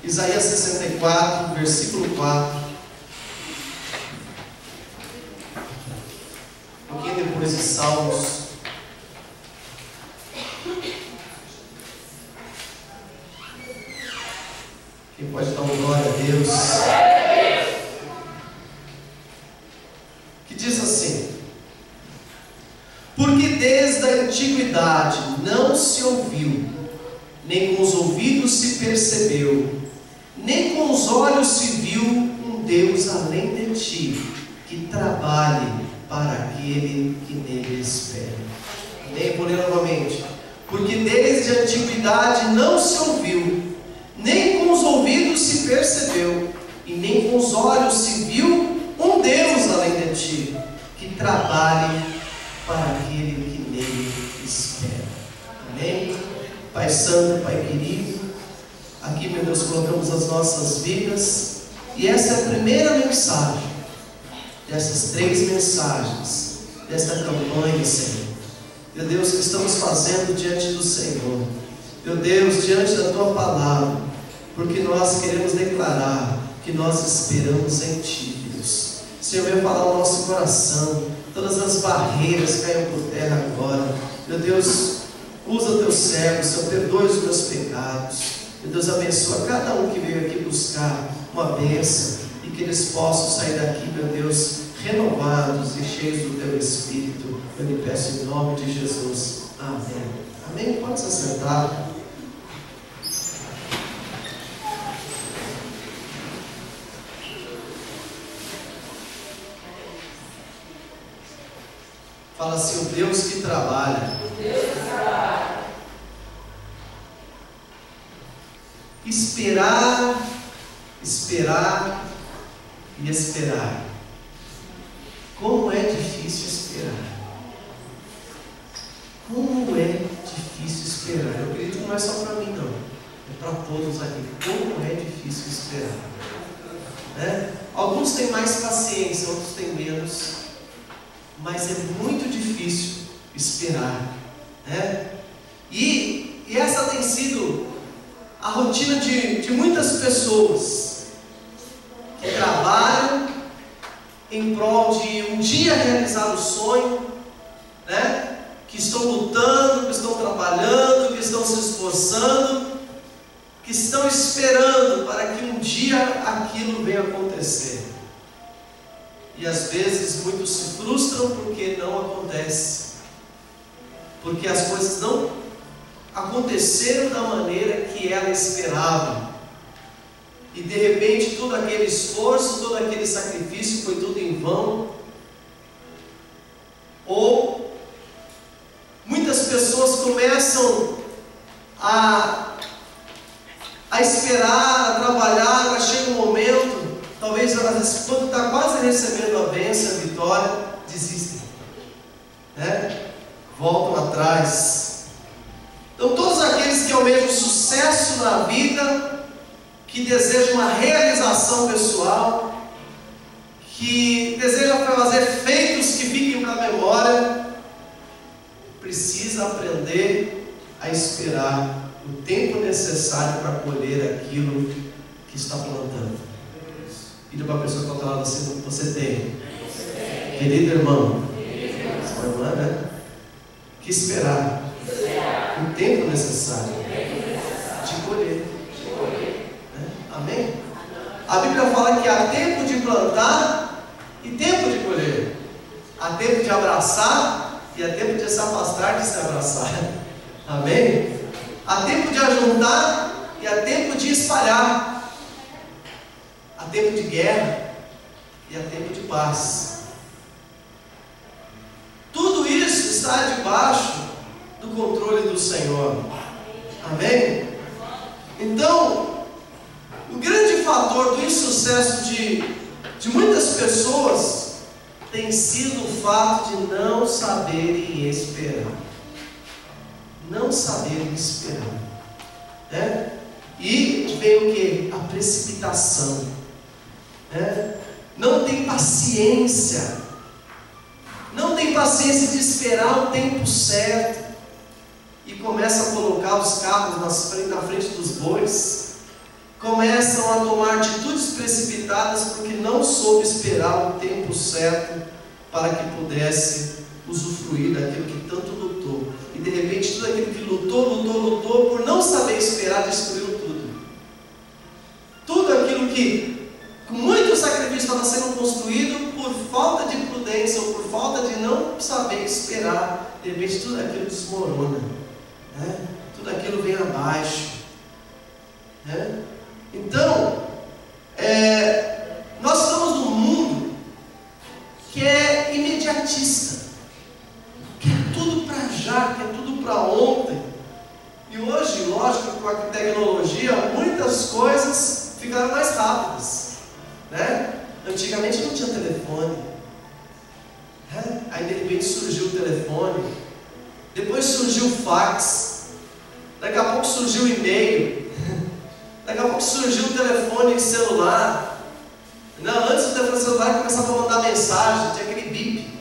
Isaías 64, versículo 4. Um pouquinho depois de Salmos. Quem pode dar uma glória a Deus? Que diz assim: porque desde a antiguidade não se ouviu, nem com os ouvidos se percebeu, nem com os olhos se viu um Deus além de ti, que trabalhe para aquele que nele espera. Amém? Vou ler novamente. Porque desde a antiguidade não se ouviu, nem com os ouvidos se percebeu, e nem com os olhos se viu um Deus além de ti, que trabalhe para aquele que nele espera. Amém? Pai Santo, Pai querido, aqui, meu Deus, colocamos as nossas vidas, e essa é a primeira mensagem dessas 3 mensagens desta campanha, Senhor. Meu Deus, que estamos fazendo diante do Senhor, meu Deus, diante da Tua palavra, porque nós queremos declarar que nós esperamos em Ti, Deus. Senhor, venha falar o nosso coração, todas as barreiras caiam por terra agora. Meu Deus, usa o Teu servo, Senhor, perdoe os meus pecados. Meu Deus, abençoa cada um que veio aqui buscar uma bênção, e que eles possam sair daqui, meu Deus, renovados e cheios do Teu Espírito. Eu lhe peço em nome de Jesus. Amém. Amém? Pode se sentar. Fala assim: o Deus que trabalha. O Deus que trabalha. Esperar, esperar e esperar. Como é difícil esperar. Como é difícil esperar. Eu acredito que não é só para mim, não. É para todos aqui. Como é difícil esperar. Né? Alguns têm mais paciência, outros têm menos. Mas é muito difícil esperar. Né? E essa tem sido a rotina de muitas pessoas que trabalham em prol de um dia realizar o sonho, né? Que estão lutando, que estão trabalhando, que estão se esforçando, que estão esperando para que um dia aquilo venha acontecer. E às vezes muitos se frustram porque não acontece, porque as coisas não aconteceram da maneira que ela esperava, e de repente todo aquele esforço, todo aquele sacrifício foi tudo em vão. Ou muitas pessoas começam a esperar, a trabalhar, mas chega um momento, talvez elas, quando está quase recebendo a bênção, a vitória, desistem, né? Voltam atrás. Então todos aqueles que almejam sucesso na vida, que desejam uma realização pessoal, que desejam fazer feitos que fiquem para a memória, precisa aprender a esperar o tempo necessário para colher aquilo que está plantando. Pida para a pessoa que está ao lado assim: você tem, querido irmão, irmã, né? Que esperar o tempo necessário de colher. Né? Amém? A Bíblia fala que há tempo de plantar e tempo de colher. Há tempo de abraçar e há tempo de se afastar de se abraçar. Amém? Há tempo de ajuntar e há tempo de espalhar. Há tempo de guerra e há tempo de paz. Tudo isso está debaixo do controle do Senhor. Amém? Então, o grande fator do insucesso de muitas pessoas tem sido o fato de não saberem esperar. Não saberem esperar. Né? E vem o que? A precipitação. Né? Não tem paciência. Não tem paciência de esperar o tempo certo. E começa a colocar os carros na frente dos bois. começam a tomar atitudes precipitadas porque não soube esperar o tempo certo para que pudesse usufruir daquilo que tanto lutou. E de repente tudo aquilo que lutou, por não saber esperar, destruiu tudo. Tudo aquilo que com muito sacrifício estava sendo construído, por falta de prudência ou por falta de não saber esperar, de repente tudo aquilo desmorona, né? Tudo aquilo vem abaixo, né? Então, nós estamos num mundo que é imediatista, que é tudo para já, que é tudo para ontem. E hoje, lógico, com a tecnologia, muitas coisas ficaram mais rápidas, né? Antigamente não tinha telefone, né? Aí de repente surgiu o telefone, depois surgiu o fax, daqui a pouco surgiu o e-mail, daqui a pouco surgiu o telefone celular. Não, antes do telefone celular começava a mandar mensagem, tinha aquele bip,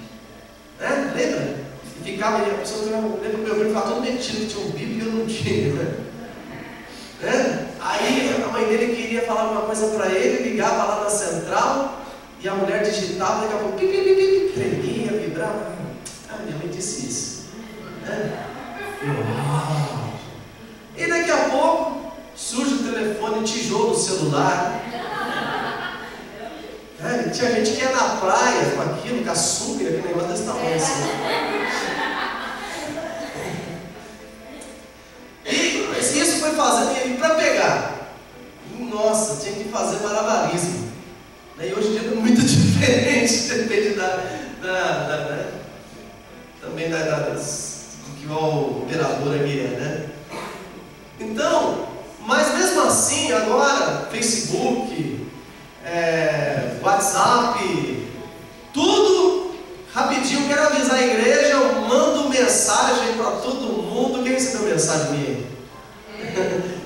né? Lembra? E ficava, a pessoa lembra que meu primo ficava todo metido que tinha um bip e eu não tinha, né? Aí a mãe dele queria falar alguma coisa para ele, ligava lá na central e a mulher digitava, daqui a pouco pip, pip, pip, tremia, vibrava. Ah, minha mãe disse isso, né? E daqui a pouco surge o telefone tijolo celular. Tinha gente que ia na praia com aquilo, com açúcar, aquele negócio desse tamanho assim. E isso foi fazendo, e para pegar, nossa, tinha que fazer malabarismo. E hoje em dia é muito diferente, depende também do que o operador aqui é, né? Então, mas mesmo assim, agora, Facebook, WhatsApp, tudo rapidinho. Quero avisar a igreja, eu mando mensagem para todo mundo. Quem recebeu mensagem minha?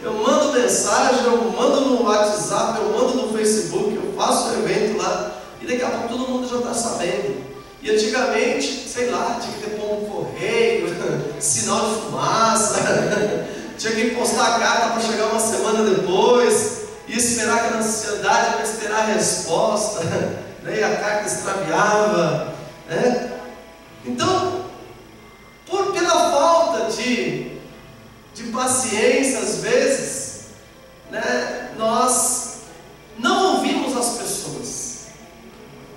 Eu mando mensagem, eu mando no WhatsApp, eu mando no Facebook, eu faço um evento lá e daqui a pouco todo mundo já está sabendo. E antigamente, sei lá, tinha que ter pôr um correio, sinal de fumaça, tinha que postar a carta para chegar uma semana depois e esperar aquela ansiedade para esperar a resposta, né? E a carta extraviava, né? Então, pela falta de paciência, às vezes, né, nós não ouvimos as pessoas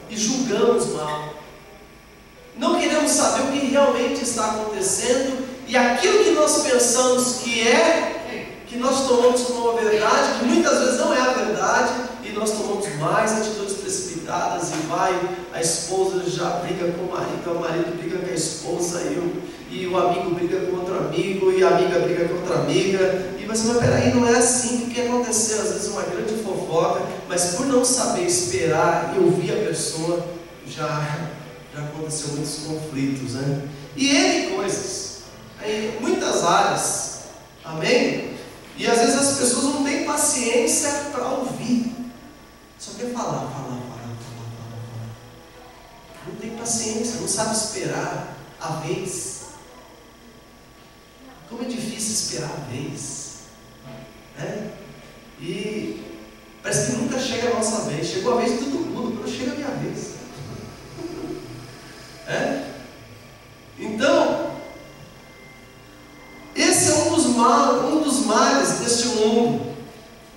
e julgamos mal. Não queremos saber o que realmente está acontecendo, e aquilo que nós pensamos que nós tomamos como uma verdade, que muitas vezes não é a verdade, e nós tomamos mais atitudes precipitadas, e a esposa já briga com o marido briga com a esposa, e o amigo briga com outro amigo, e a amiga briga com outra amiga, e você, mas peraí, não é assim, o que aconteceu? Às vezes uma grande fofoca, mas por não saber esperar e ouvir a pessoa, já aconteceu muitos conflitos, né? E N coisas, em muitas áreas, amém? E às vezes as pessoas não têm paciência para ouvir, só quer falar. Não tem paciência, não sabe esperar a vez. Como é difícil esperar a vez, né? E parece que nunca chega a nossa vez. Chegou a vez de todo mundo, quando chega a minha vez. Então, esse é um dos males deste mundo,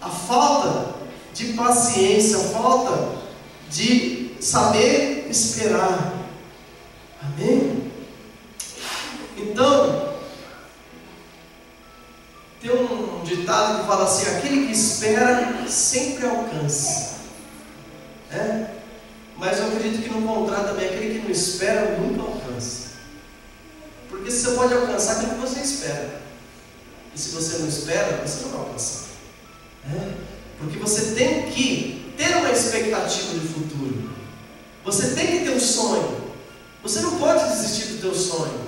a falta de paciência, a falta de saber esperar. Amém? Então, tem um ditado que fala assim: aquele que espera sempre alcança, né? Mas eu acredito que no contrário também, aquele que não espera nunca alcança. Porque você pode alcançar aquilo que você espera, e se você não espera, você não vai alcançar, né? Porque você tem que ter uma expectativa de futuro, você tem que ter um sonho, você não pode desistir do teu sonho,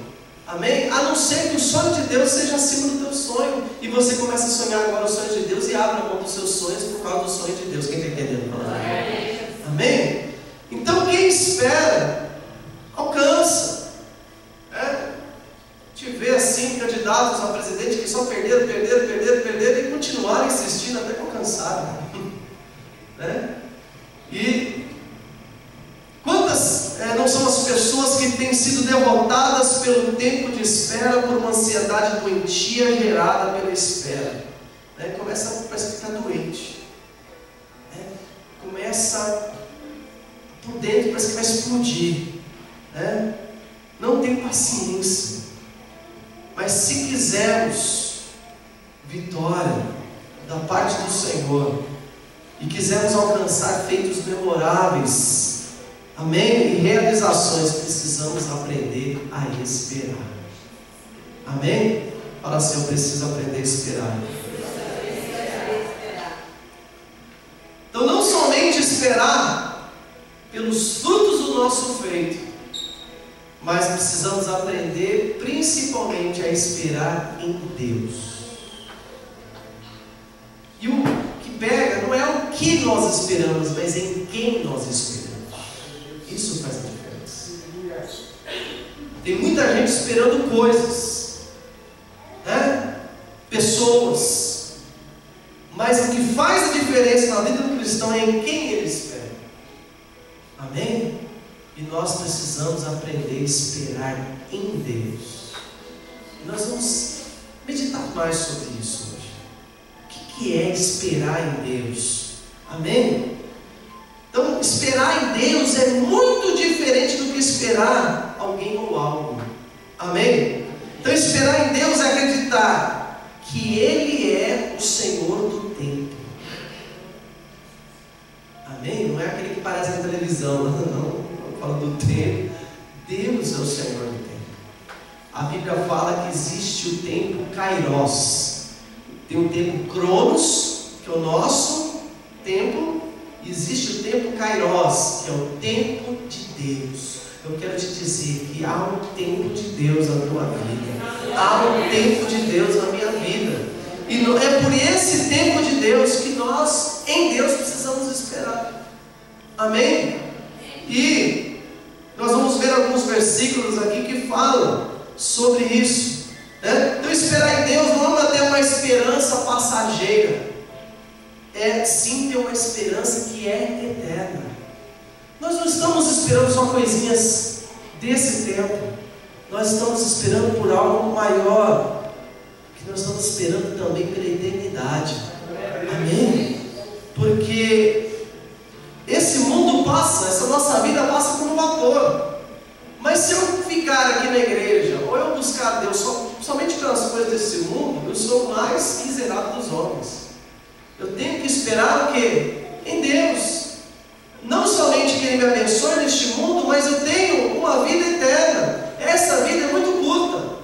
amém? A não ser que o sonho de Deus seja acima do teu sonho, e você começa a sonhar agora o sonho de Deus e abre a mão dos seus sonhos por causa do sonho de Deus. Quem está entendendo? Amém? Então quem espera, alcança. Te vê assim, candidatos a presidente que só perderam e continuaram insistindo até que alcançaram. né? E quantas não são as pessoas que têm sido derrotadas pelo tempo de espera, por uma ansiedade doentia gerada pela espera, né? Começa a ficar doente, né? Começa por dentro, parece que vai explodir, né? Não tem paciência. Mas se quisermos vitória da parte do Senhor e quisermos alcançar feitos memoráveis, amém, e realizações, precisamos aprender a esperar. Amém? Fala assim: eu preciso aprender a esperar. Então, não somente esperar pelos frutos do nosso feito, mas precisamos aprender principalmente a esperar em Deus. E o que pega não é o que nós esperamos, mas em quem nós esperamos. Isso faz a diferença. Tem muita gente esperando coisas, né? Pessoas, mas o que faz a diferença na vida do cristão é em quem ele espera. Amém? E nós precisamos aprender a esperar em Deus. E nós vamos meditar mais sobre isso hoje. O que é esperar em Deus? Amém? Então, esperar em Deus é muito diferente do que esperar alguém ou algo. Amém? Então, esperar em Deus é acreditar que Ele é o Senhor do tempo. Amém? Não é aquele que parece na televisão, não. Fala do tempo. Deus é o Senhor do tempo. A Bíblia fala que existe o tempo Kairos. Tem o tempo Cronos, que é o nosso tempo. Existe o tempo Kairos, que é o tempo de Deus. Eu quero te dizer que há um tempo de Deus na tua vida. Há um tempo de Deus na minha vida. E é por esse tempo de Deus que nós, em Deus, precisamos esperar. Amém? E nós vamos ver alguns versículos aqui que falam sobre isso, né? Então, esperar em Deus não é ter uma esperança passageira, é sim ter uma esperança que é eterna. Nós não estamos esperando só coisinhas desse tempo, nós estamos esperando por algo maior, que nós estamos esperando também pela eternidade. Amém? Porque esse mundo passa, essa nossa vida passa como vapor. Mas se eu ficar aqui na igreja, ou eu buscar Deus somente pelas coisas desse mundo, eu sou o mais miserável dos homens. Eu tenho que esperar o quê? Em Deus. Não somente que Ele me abençoe neste mundo, mas eu tenho uma vida eterna. Essa vida é muito curta.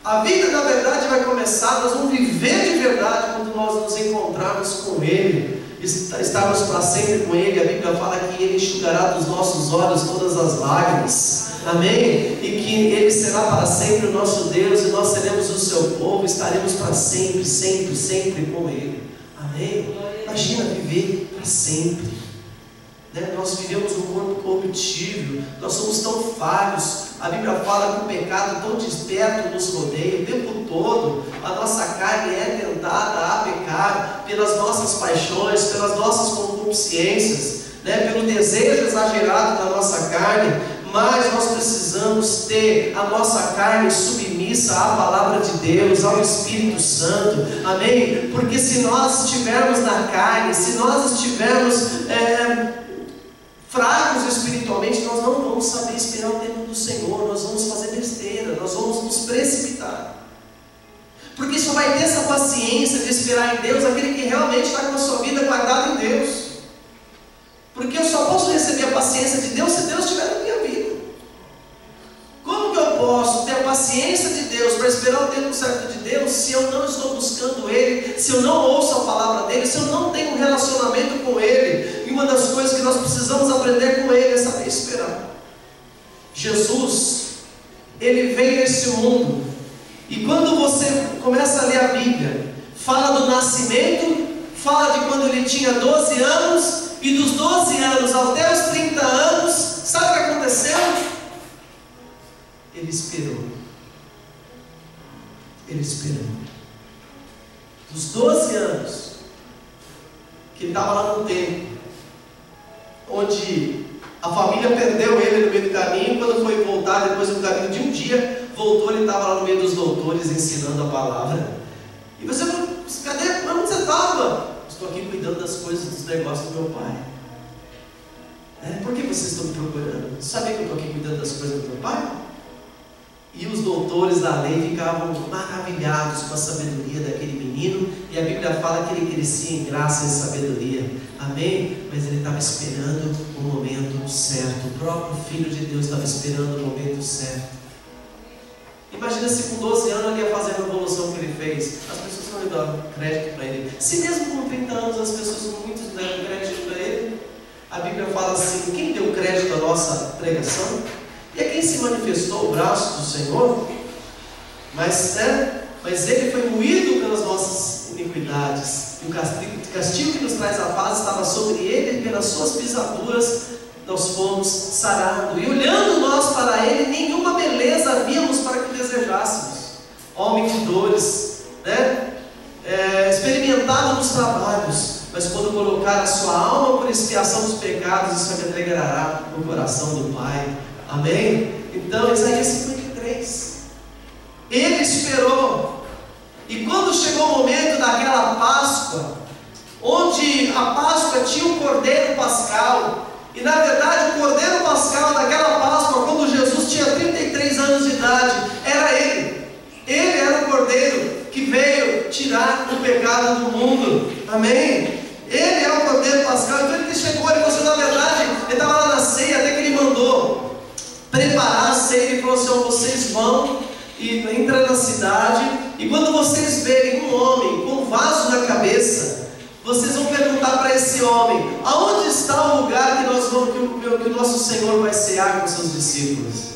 A vida, na verdade, vai começar, nós vamos viver de verdade quando nós nos encontrarmos com Ele. Estarmos para sempre com Ele. A Bíblia fala que Ele enxugará dos nossos olhos todas as lágrimas. Amém? E que Ele será para sempre o nosso Deus, e nós seremos o seu povo, estaremos para sempre, sempre, sempre com Ele. Amém? Imagina viver para sempre, né? Nós vivemos um corpo corruptível, nós somos tão falhos. A Bíblia fala que o pecado tão desperto nos rodeia o tempo todo. A nossa carne é tentada a pecar pelas nossas paixões, pelas nossas concupiscências, né? Pelo desejo exagerado da nossa carne. Mas nós precisamos ter a nossa carne submissa à palavra de Deus, ao Espírito Santo. Amém? Porque se nós estivermos na carne, se nós estivermos fracos espiritualmente, nós não vamos saber esperar o tempo do Senhor. Nós vamos fazer besteira, nós vamos nos precipitar. Porque só vai ter essa paciência de esperar em Deus aquele que realmente está com a sua vida guardada em Deus. Porque eu só posso receber a paciência de Deus se Deus estiver na minha vida. Como que eu posso ter a paciência de Deus para esperar o tempo certo de Deus se eu não estou buscando Ele, se eu não ouço a palavra dEle, se eu não tenho um relacionamento com Ele? E uma das coisas que nós precisamos aprender com Ele é saber esperar. Jesus, Ele veio nesse mundo, e quando você começa a ler a Bíblia, fala do nascimento, fala de quando Ele tinha 12 anos, e dos 12 anos até os 30 anos, sabe o que aconteceu? Ele esperou. Ele esperou. Dos 12 anos, que ele estava lá no templo, onde a família perdeu ele no meio do caminho. Quando foi voltar, depois do caminho de um dia, voltou, ele estava lá no meio dos doutores ensinando a palavra. E você falou: cadê? Onde você estava? Estou aqui cuidando das coisas, dos negócios do meu pai. Por que vocês estão me procurando? Sabia que eu estou aqui cuidando das coisas do meu pai? E os doutores da lei ficavam maravilhados com a sabedoria daquele menino, e a Bíblia fala que ele crescia em graça e sabedoria. Amém? Mas ele estava esperando o momento certo. O próprio Filho de Deus estava esperando o momento certo. Imagina se com 12 anos ele ia fazer a revolução que ele fez. As pessoas não iam dar crédito para ele. Se mesmo com 30 anos as pessoas muitos deram crédito para ele, a Bíblia fala assim: quem deu crédito à nossa pregação? E a quem se manifestou o braço do Senhor? Mas ele foi moído pelas nossas iniquidades, e o castigo que nos traz a paz estava sobre ele, e pelas suas pisaduras nós fomos sarados. E olhando nós para ele, nenhuma beleza víamos para que desejássemos. Homem de dores, experimentado nos trabalhos, mas quando colocar a sua alma por expiação dos pecados, isso alegrará o coração do Pai. Amém? Então, Isaías 53. Ele esperou. E quando chegou o momento daquela Páscoa, onde a Páscoa tinha o Cordeiro Pascal, e na verdade o Cordeiro Pascal daquela Páscoa, quando Jesus tinha 33 anos de idade, era ele. Ele era o Cordeiro que veio tirar o pecado do mundo. Amém? Ele é o Cordeiro Pascal. Então ele chegou, ele falou assim, na verdade, ele estava lá na ceia, até que ele mandou preparar a ceia. Ele falou assim: vocês vão e entram na cidade, e quando vocês verem um homem com um vaso na cabeça, vocês vão perguntar para esse homem: aonde está o lugar que nós vamos, que o nosso Senhor vai cear com seus discípulos?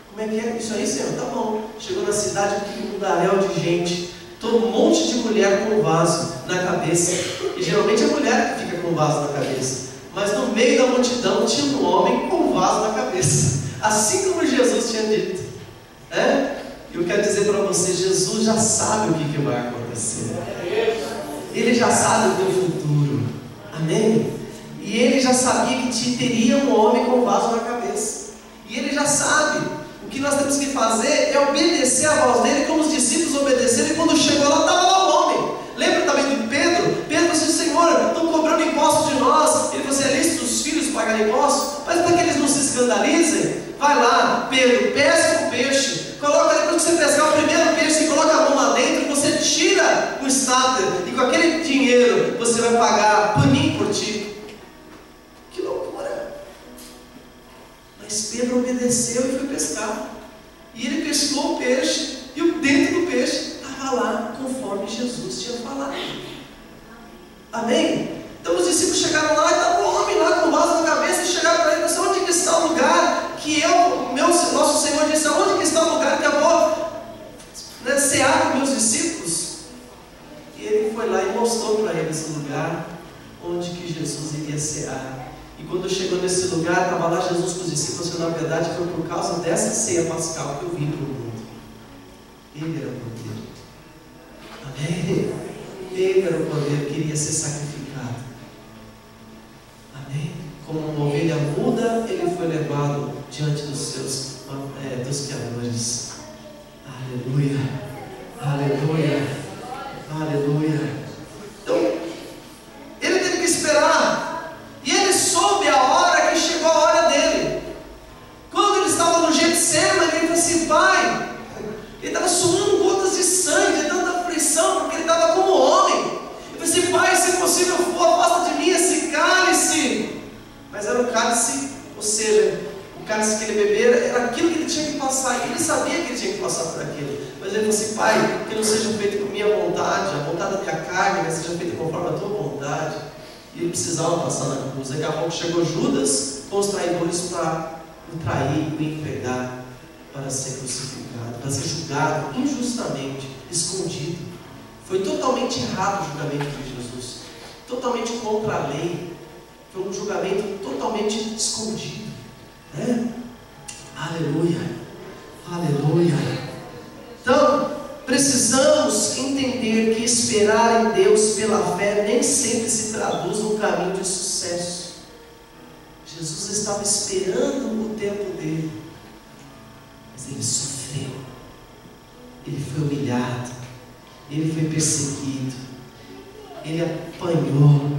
Como é que é isso aí, Senhor? Tá bom. Chegou na cidade, um mundaréu de gente, todo um monte de mulher com um vaso na cabeça, e geralmente a mulher que fica com um vaso na cabeça, mas no meio da multidão tinha um homem com um vaso na cabeça, assim como Jesus tinha dito. Eu quero dizer para você, Jesus já sabe o que vai acontecer. Ele já sabe o teu futuro. Amém? E ele já sabia que teria um homem com um vaso na cabeça. E ele já sabe. O que nós temos que fazer é obedecer a voz dele, como os discípulos obedeceram, e quando chegou lá, estava lá o homem. Lembra também do Pedro? Pedro disse: Senhor, estão cobrando impostos de nós. Ele falou assim: é lícito os filhos pagarem impostos? Mas para que eles não se escandalizem, vai lá, Pedro, pesca o peixe, coloca, depois que você pescar o primeiro peixe, você coloca a mão lá dentro, e você tira o starter, e com aquele dinheiro você vai pagar paninho por ti. Que loucura! Mas Pedro obedeceu e foi pescar, e ele pescou o peixe, e o dentro do peixe estava lá conforme Jesus tinha falado. Amém? Então os discípulos chegaram lá, e estava um homem lá com o vaso na cabeça, e chegaram para ele e falaram: onde que está o lugar que nosso Senhor disse, onde que está o lugar que eu vou cear com meus discípulos? E ele foi lá e mostrou para eles o lugar onde que Jesus iria cear. E quando chegou nesse lugar, estava lá Jesus com os discípulos, e na verdade foi por causa dessa ceia pascal que eu vim para o mundo. Ele era o Cordeiro. Amém? Ele era o Cordeiro que iria ser sacrificado. Amém? Como uma ovelha muda, ele foi levado diante dos criadores. Aleluia, aleluia, aleluia. Então, ele teve que esperar, e ele soube a hora que chegou a hora dele. Quando ele estava no Getsemane, ele falou assim: Pai, ele estava suando gotas de sangue, de tanta aflição, porque ele estava como homem. Ele falou assim: Pai, se possível for, afasta de mim esse cálice. Mas era um cálice, ou seja, o cálice que ele bebera era aquilo que ele tinha que passar, e ele sabia que ele tinha que passar por aquilo. Mas ele falou assim: Pai, que não seja feito por minha vontade, a vontade da minha carne, mas seja feito conforme a tua vontade. E ele precisava passar na cruz. Daqui a pouco chegou Judas com os traidores para o trair, o entregar, para ser crucificado, para ser julgado injustamente, escondido. Foi totalmente errado o julgamento de Jesus, totalmente contra a lei. Foi um julgamento totalmente escondido, Aleluia, aleluia. Então, precisamos entender que esperar esperar em Deus pela fé nem sempre se traduz num caminho de sucesso. Jesus estava esperando o tempo dele, mas ele sofreu, ele foi humilhado, ele foi perseguido, ele apanhou,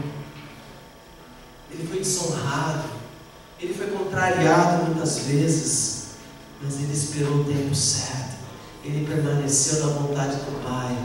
ele foi desonrado, ele foi contrariado muitas vezes, mas ele esperou o tempo certo, ele permaneceu na vontade do Pai,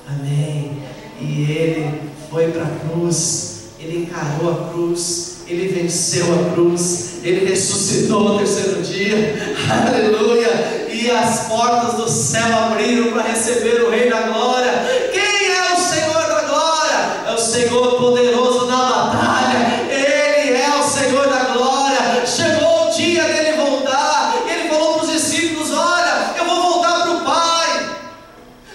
amém? E ele foi para a cruz, ele encarou a cruz, ele venceu a cruz, ele ressuscitou no terceiro dia, aleluia, e as portas do céu abriram para receber o Rei da Glória. Quem é o Senhor da Glória? É o Senhor poderoso na batalha, Ele é o Senhor da Glória. Chegou o dia dele voltar, ele falou para os discípulos: olha, eu vou voltar para o Pai,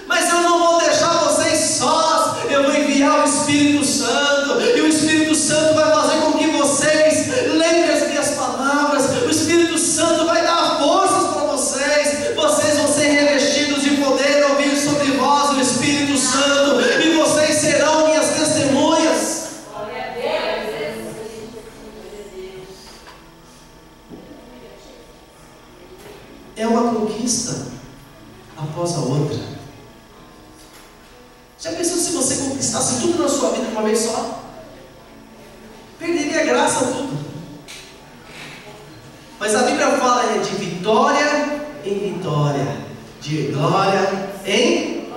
mas eu não vou deixar vocês sós, eu vou enviar o Espírito Santo, e o Espírito Santo vai fazer com que vocês lembrem as minhas palavras, o Espírito Santo vai dar forças para vocês, vocês vão ser revestidos de poder, eu vir sobre vós o Espírito Santo, e vocês serão minhas testemunhas. Glória a Deus. É uma conquista após a outra. Já pensou se você conquistasse tudo na sua vida de uma vez só? Perderia a graça tudo. Mas a Bíblia fala de vitória em vitória, de glória em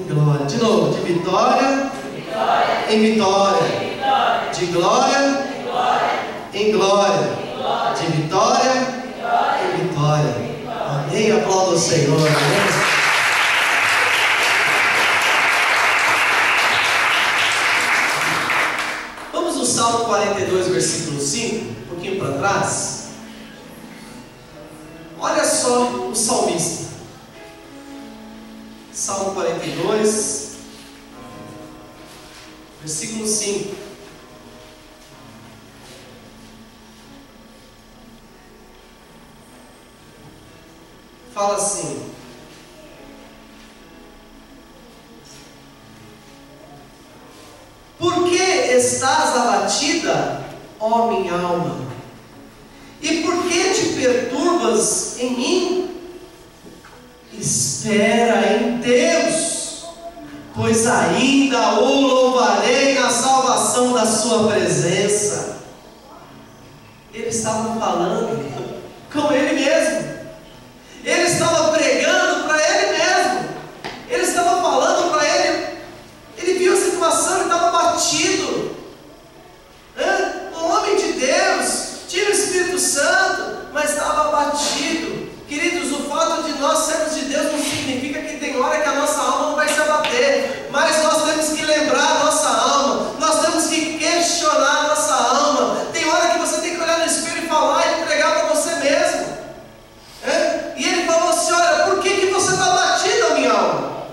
glória. De novo, de vitória em vitória, de glória em glória, de vitória em vitória. Amém? Aplauda o Senhor. Amém? Vamos no Salmo 42, versículo 5, um pouquinho para trás. Olha só o salmista. Salmo 42, versículo 5. Fala assim: por que estás abatida, ó minha alma? E por que te perturbas em mim? Espera em Deus, pois ainda o louvarei na salvação da sua presença. Ele estava falando com ele mesmo. Ele estava pregando para ele mesmo. Ele estava falando para ele. Ele viu a situação, ele estava batido. Um homem de Deus, tinha o Espírito Santo, mas estava batido. Queridos, o fato de nós sermos de Deus não significa que tem hora que a nossa alma não vai se abater. Mas nós temos que lembrar a nossa alma. Nós temos que questionar a nossa alma. Tem hora que você tem que olhar no espelho e falar e pregar para você mesmo. E ele falou assim: olha, por que você está batido, minha alma?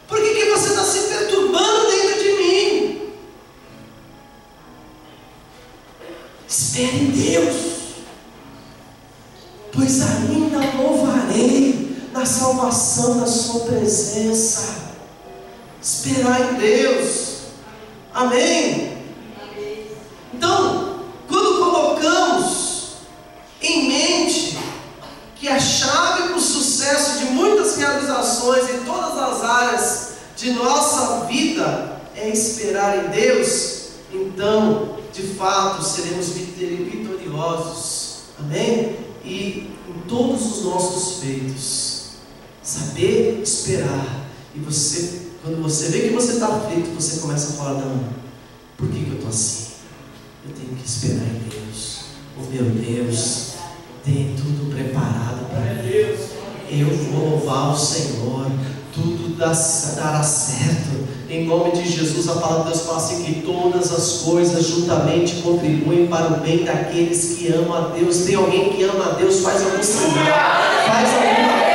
Por que você está se perturbando dentro de mim? Espere em Deus, pois ainda louvarei na salvação da sua presença. Esperar em Deus, amém? Então, quando colocamos em mente que a chave para o sucesso de muitas realizações em todas as áreas de nossa vida é esperar em Deus, então, de fato, seremos vitoriosos, amém? E em todos os nossos feitos, saber esperar. E você, quando você vê que você está aflito, você começa a falar: não, por que eu estou assim? Eu tenho que esperar em Deus. Oh meu Deus, tem tudo preparado para mim. Eu vou louvar o Senhor, tudo dará certo. Em nome de Jesus, a palavra de Deus fala assim: que todas as coisas juntamente contribuem para o bem daqueles que amam a Deus. Tem alguém que ama a Deus? Faz algum sinal, faz alguma